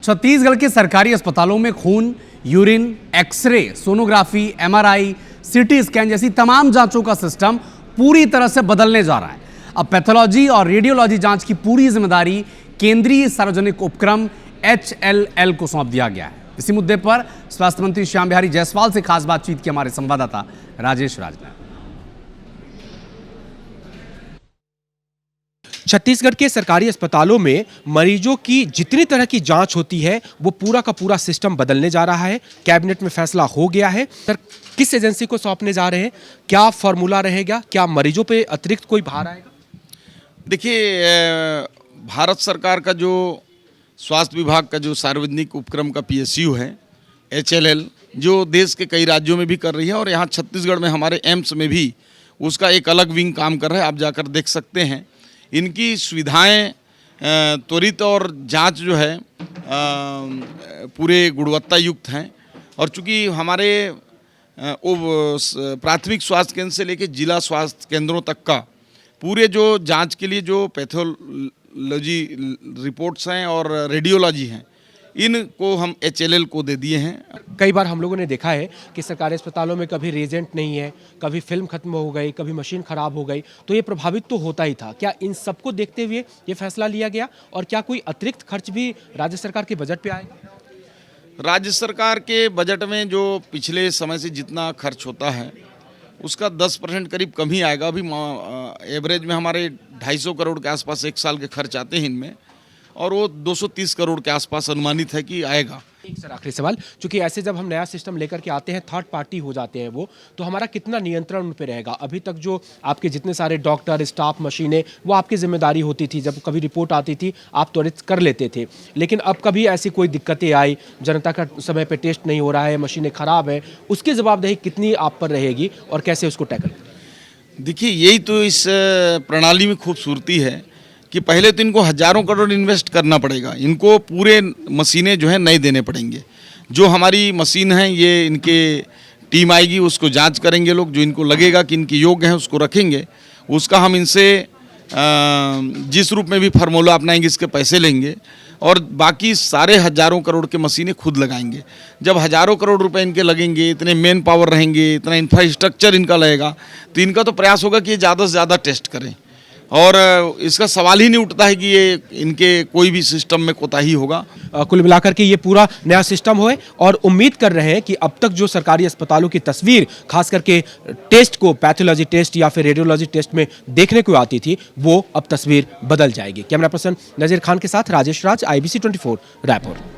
छत्तीसगढ़ के सरकारी अस्पतालों में खून, urine, X-ray, sonography, MRI, CT scan जैसी तमाम जांचों का सिस्टम पूरी तरह से बदलने जा रहा है। अब पैथोलॉजी और रेडियोलॉजी जांच की पूरी जिम्मेदारी केंद्रीय सार्वजनिक उपक्रम HLL को सौंप दिया गया है। इसी मुद्दे पर स्वास्थ्य मंत्री श्याम बिहारी जायसवाल से खास बातचीत की हमारे संवाददाता राजेश राज ने। छत्तीसगढ़ के सरकारी अस्पतालों में मरीजों की जितनी तरह की जांच होती है वो पूरा का पूरा सिस्टम बदलने जा रहा है। कैबिनेट में फैसला हो गया है। सर, किस एजेंसी को सौंपने जा रहे हैं? क्या फॉर्मूला रहेगा? क्या मरीजों पे अतिरिक्त कोई भार आएगा? देखिए, भारत सरकार का जो स्वास्थ्य विभाग का जो सार्वजनिक उपक्रम का PSU है HLL, जो देश के कई राज्यों में भी कर रही है और यहाँ छत्तीसगढ़ में हमारे एम्स में भी उसका एक अलग विंग काम कर रहा है। आप जाकर देख सकते हैं। इनकी सुविधाएं त्वरित और जांच जो है पूरे गुणवत्ता युक्त हैं। और चूंकि हमारे प्राथमिक स्वास्थ्य केंद्र से लेकर जिला स्वास्थ्य केंद्रों तक का पूरे जो जांच के लिए जो पैथोलॉजी रिपोर्ट्स हैं और रेडियोलॉजी हैं, इनको हम HLL को दे दिए हैं। कई बार हम लोगों ने देखा है कि सरकारी अस्पतालों में कभी रिएजेंट नहीं है, कभी फिल्म खत्म हो गई, कभी मशीन खराब हो गई, तो ये प्रभावित तो होता ही था। क्या इन सबको देखते हुए ये फैसला लिया गया और क्या कोई अतिरिक्त खर्च भी राज्य सरकार के बजट पे आएगा? राज्य सरकार के बजट में जो पिछले समय से जितना खर्च होता है उसका 10% करीब कम ही आएगा। अभी एवरेज में हमारे 250 करोड़ के आसपास एक साल के खर्च आते हैं इनमें, और वो 230 करोड़ के आसपास अनुमानित है कि आएगा। एक सर आखिरी सवाल, क्योंकि ऐसे जब हम नया सिस्टम लेकर के आते हैं, थर्ड पार्टी हो जाते हैं वो, तो हमारा कितना नियंत्रण उन पे रहेगा? अभी तक जो आपके जितने सारे डॉक्टर, स्टाफ, मशीनें, वो आपकी जिम्मेदारी होती थी। जब कभी रिपोर्ट आती थी आप त्वरित कर लेते थे, लेकिन अब कभी ऐसी कोई दिक्कतें आई, जनता का समय पे टेस्ट नहीं हो रहा है, मशीनें खराब है, उसकी जवाबदेही कितनी आप पर रहेगी और कैसे उसको टैकल? देखिए, यही तो इस प्रणाली में खूबसूरती है कि पहले तो इनको हजारों करोड़ इन्वेस्ट करना पड़ेगा। इनको पूरे मशीनें जो है नए देने पड़ेंगे। जो हमारी मशीन है ये इनके टीम आएगी, उसको जांच करेंगे लोग, जो इनको लगेगा कि इनके योग्य हैं उसको रखेंगे। उसका हम इनसे जिस रूप में भी फार्मूला अपनाएंगे इसके पैसे लेंगे और बाकी सारे हजारों करोड़ के मशीनें खुद लगाएंगे। जब हजारों करोड़ रुपए इनके लगेंगे, इतने मेन पावर रहेंगे, इतना इंफ्रास्ट्रक्चर इनका लगेगा, तो इनका तो प्रयास होगा कि ये ज़्यादा से ज़्यादा टेस्ट करें। और इसका सवाल ही नहीं उठता है कि ये इनके कोई भी सिस्टम में कोताही होगा। कुल मिलाकर के ये पूरा नया सिस्टम होए और उम्मीद कर रहे हैं कि अब तक जो सरकारी अस्पतालों की तस्वीर खास करके टेस्ट को पैथोलॉजी टेस्ट या फिर रेडियोलॉजी टेस्ट में देखने को आती थी, वो अब तस्वीर बदल जाएगी। कैमरा पर्सन नजीर खान के साथ राजेश राज, IBC 24, रायपुर।